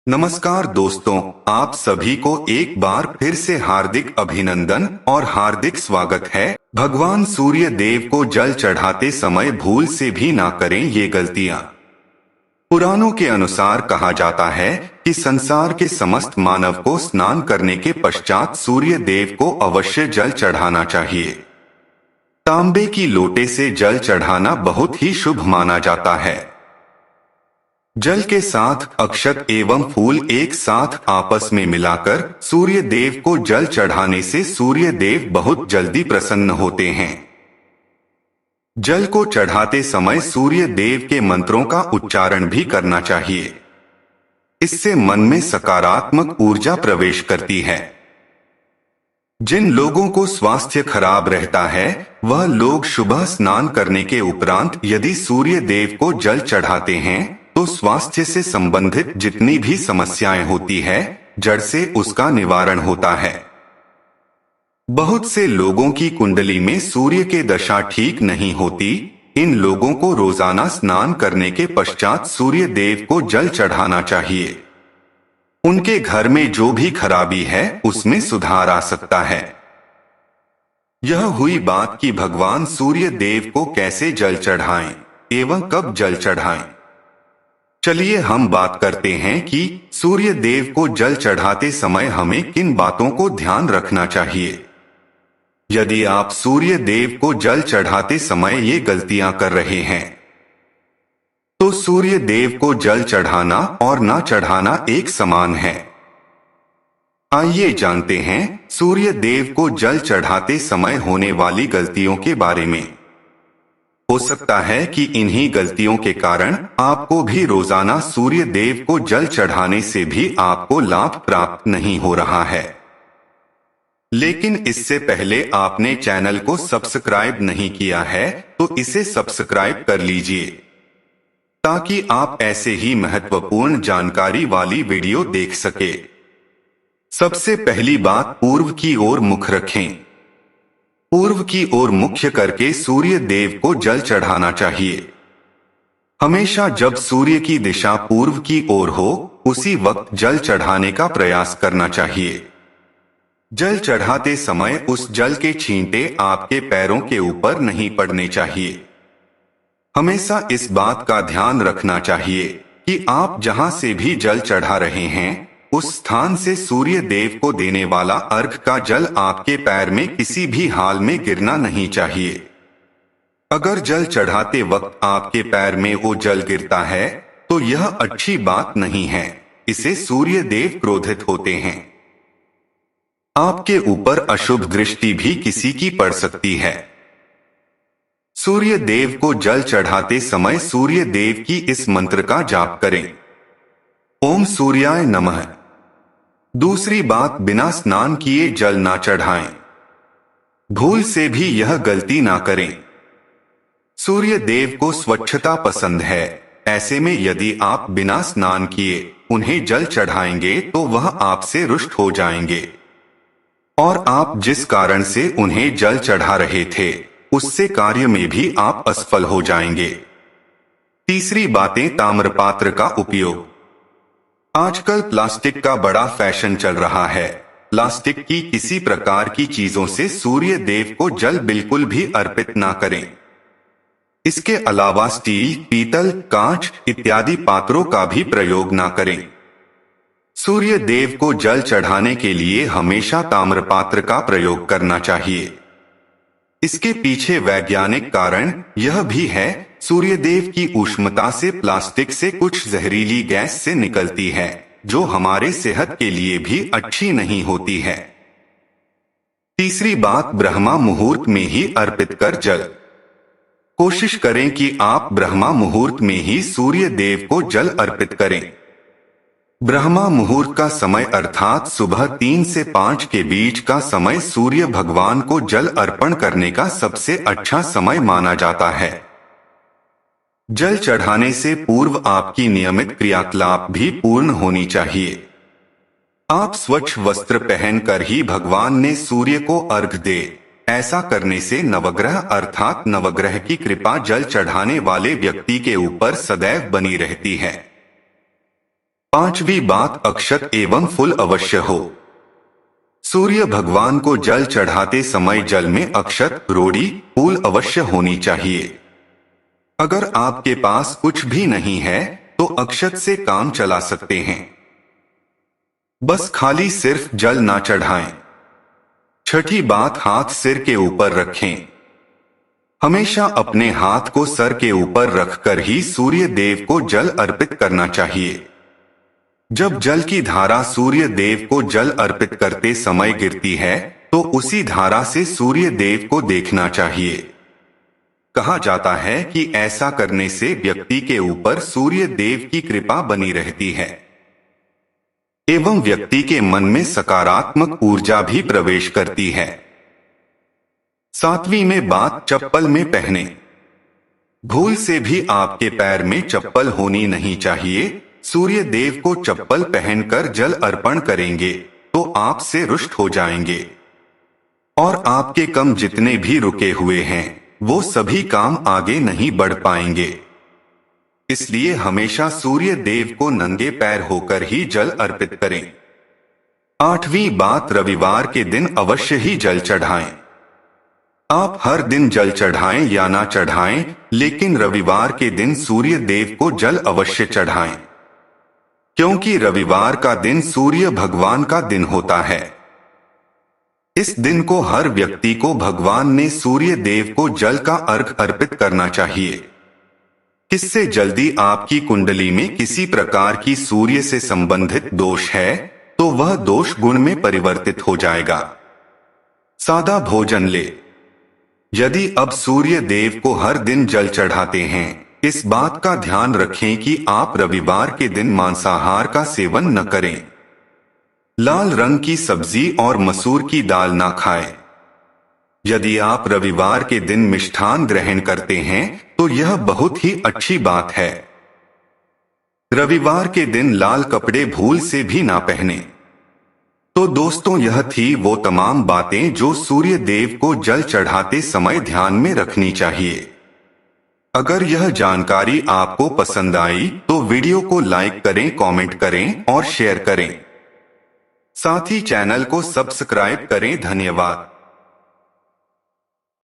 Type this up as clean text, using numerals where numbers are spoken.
नमस्कार दोस्तों, आप सभी को एक बार फिर से हार्दिक अभिनंदन और हार्दिक स्वागत है। भगवान सूर्य देव को जल चढ़ाते समय भूल से भी ना करें ये गलतियां। पुराणों के अनुसार कहा जाता है कि संसार के समस्त मानव को स्नान करने के पश्चात सूर्य देव को अवश्य जल चढ़ाना चाहिए। तांबे की लोटे से जल चढ़ाना बहुत ही शुभ माना जाता है। जल के साथ अक्षत एवं फूल एक साथ आपस में मिलाकर सूर्य देव को जल चढ़ाने से सूर्य देव बहुत जल्दी प्रसन्न होते हैं। जल को चढ़ाते समय सूर्य देव के मंत्रों का उच्चारण भी करना चाहिए। इससे मन में सकारात्मक ऊर्जा प्रवेश करती है। जिन लोगों को स्वास्थ्य खराब रहता है वह लोग सुबह स्नान करने के उपरांत यदि सूर्य देव को जल चढ़ाते हैं तो स्वास्थ्य से संबंधित जितनी भी समस्याएं होती है जड़ से उसका निवारण होता है। बहुत से लोगों की कुंडली में सूर्य के दशा ठीक नहीं होती। इन लोगों को रोजाना स्नान करने के पश्चात सूर्य देव को जल चढ़ाना चाहिए। उनके घर में जो भी खराबी है उसमें सुधार आ सकता है। यह हुई बात कि भगवान सूर्य देव को कैसे जल चढ़ाएं एवं कब जल चढ़ाएं। चलिए हम बात करते हैं कि सूर्य देव को जल चढ़ाते समय हमें किन बातों को ध्यान रखना चाहिए। यदि आप सूर्य देव को जल चढ़ाते समय ये गलतियां कर रहे हैं तो सूर्य देव को जल चढ़ाना और ना चढ़ाना एक समान है। आइए जानते हैं सूर्य देव को जल चढ़ाते समय होने वाली गलतियों के बारे में। हो सकता है कि इन्हीं गलतियों के कारण आपको भी रोजाना सूर्य देव को जल चढ़ाने से भी आपको लाभ प्राप्त नहीं हो रहा है। लेकिन इससे पहले आपने चैनल को सब्सक्राइब नहीं किया है तो इसे सब्सक्राइब कर लीजिए ताकि आप ऐसे ही महत्वपूर्ण जानकारी वाली वीडियो देख सके। सबसे पहली बात, पूर्व की ओर मुख रखें। पूर्व की ओर मुख्य करके सूर्य देव को जल चढ़ाना चाहिए। हमेशा जब सूर्य की दिशा पूर्व की ओर हो उसी वक्त जल चढ़ाने का प्रयास करना चाहिए। जल चढ़ाते समय उस जल के छींटे आपके पैरों के ऊपर नहीं पड़ने चाहिए। हमेशा इस बात का ध्यान रखना चाहिए कि आप जहां से भी जल चढ़ा रहे हैं उस स्थान से सूर्य देव को देने वाला अर्घ का जल आपके पैर में किसी भी हाल में गिरना नहीं चाहिए। अगर जल चढ़ाते वक्त आपके पैर में वो जल गिरता है तो यह अच्छी बात नहीं है। इससे सूर्य देव क्रोधित होते हैं। आपके ऊपर अशुभ दृष्टि भी किसी की पड़ सकती है। सूर्य देव को जल चढ़ाते समय सूर्य देव की इस मंत्र का जाप करें, ओम सूर्याय नमः। दूसरी बात, बिना स्नान किए जल ना चढ़ाएं। भूल से भी यह गलती ना करें। सूर्य देव को स्वच्छता पसंद है। ऐसे में यदि आप बिना स्नान किए उन्हें जल चढ़ाएंगे तो वह आपसे रुष्ट हो जाएंगे और आप जिस कारण से उन्हें जल चढ़ा रहे थे उससे कार्य में भी आप असफल हो जाएंगे। तीसरी बातें, ताम्रपात्र का उपयोग। आजकल प्लास्टिक का बड़ा फैशन चल रहा है। प्लास्टिक की किसी प्रकार की चीजों से सूर्य देव को जल बिल्कुल भी अर्पित ना करें। इसके अलावा स्टील, पीतल, कांच इत्यादि पात्रों का भी प्रयोग ना करें। सूर्य देव को जल चढ़ाने के लिए हमेशा ताम्रपात्र का प्रयोग करना चाहिए। इसके पीछे वैज्ञानिक कारण यह भी है, सूर्य देव की ऊष्मता से प्लास्टिक से कुछ जहरीली गैस से निकलती है जो हमारे सेहत के लिए भी अच्छी नहीं होती है। तीसरी बात, ब्रह्मा मुहूर्त में ही अर्पित कर जल। कोशिश करें कि आप ब्रह्मा मुहूर्त में ही सूर्य देव को जल अर्पित करें। ब्रह्मा मुहूर्त का समय अर्थात सुबह 3 से 5 के बीच का समय सूर्य भगवान को जल अर्पण करने का सबसे अच्छा समय माना जाता है। जल चढ़ाने से पूर्व आपकी नियमित क्रियाकलाप भी पूर्ण होनी चाहिए। आप स्वच्छ वस्त्र पहनकर ही भगवान ने सूर्य को अर्घ दे। ऐसा करने से नवग्रह अर्थात नवग्रह की कृपा जल चढ़ाने वाले व्यक्ति के ऊपर सदैव बनी रहती है। पांचवी बात, अक्षत एवं फूल अवश्य हो। सूर्य भगवान को जल चढ़ाते समय जल में अक्षत, रोड़ी, फूल अवश्य होनी चाहिए। अगर आपके पास कुछ भी नहीं है तो अक्षत से काम चला सकते हैं। बस खाली सिर्फ जल ना चढ़ाएं। छठी बात, हाथ सिर के ऊपर रखें। हमेशा अपने हाथ को सर के ऊपर रखकर ही सूर्य देव को जल अर्पित करना चाहिए। जब जल की धारा सूर्य देव को जल अर्पित करते समय गिरती है तो उसी धारा से सूर्य देव को देखना चाहिए। कहा जाता है कि ऐसा करने से व्यक्ति के ऊपर सूर्य देव की कृपा बनी रहती है एवं व्यक्ति के मन में सकारात्मक ऊर्जा भी प्रवेश करती है। सातवीं में बात, चप्पल में पहने। भूल से भी आपके पैर में चप्पल होनी नहीं चाहिए। सूर्य देव को चप्पल पहनकर जल अर्पण करेंगे तो आपसे रुष्ट हो जाएंगे और आपके काम जितने भी रुके हुए हैं वो सभी काम आगे नहीं बढ़ पाएंगे। इसलिए हमेशा सूर्य देव को नंगे पैर होकर ही जल अर्पित करें। आठवीं बात, रविवार के दिन अवश्य ही जल चढ़ाएं। आप हर दिन जल चढ़ाएं या ना चढ़ाएं, लेकिन रविवार के दिन सूर्य देव को जल अवश्य चढ़ाएं, क्योंकि रविवार का दिन सूर्य भगवान का दिन होता है। इस दिन को हर व्यक्ति को भगवान ने सूर्य देव को जल का अर्घ अर्पित करना चाहिए। इससे जल्दी आपकी कुंडली में किसी प्रकार की सूर्य से संबंधित दोष है तो वह दोष गुण में परिवर्तित हो जाएगा। सादा भोजन ले। यदि अब सूर्य देव को हर दिन जल चढ़ाते हैं, इस बात का ध्यान रखें कि आप रविवार के दिन मांसाहार का सेवन न करें। लाल रंग की सब्जी और मसूर की दाल ना खाएं। यदि आप रविवार के दिन मिष्ठान ग्रहण करते हैं तो यह बहुत ही अच्छी बात है। रविवार के दिन लाल कपड़े भूल से भी ना पहने। तो दोस्तों, यह थी वो तमाम बातें जो सूर्य देव को जल चढ़ाते समय ध्यान में रखनी चाहिए। अगर यह जानकारी आपको पसंद आई तो वीडियो को लाइक करें, कमेंट करें और शेयर करें। साथ ही चैनल को सब्सक्राइब करें। धन्यवाद।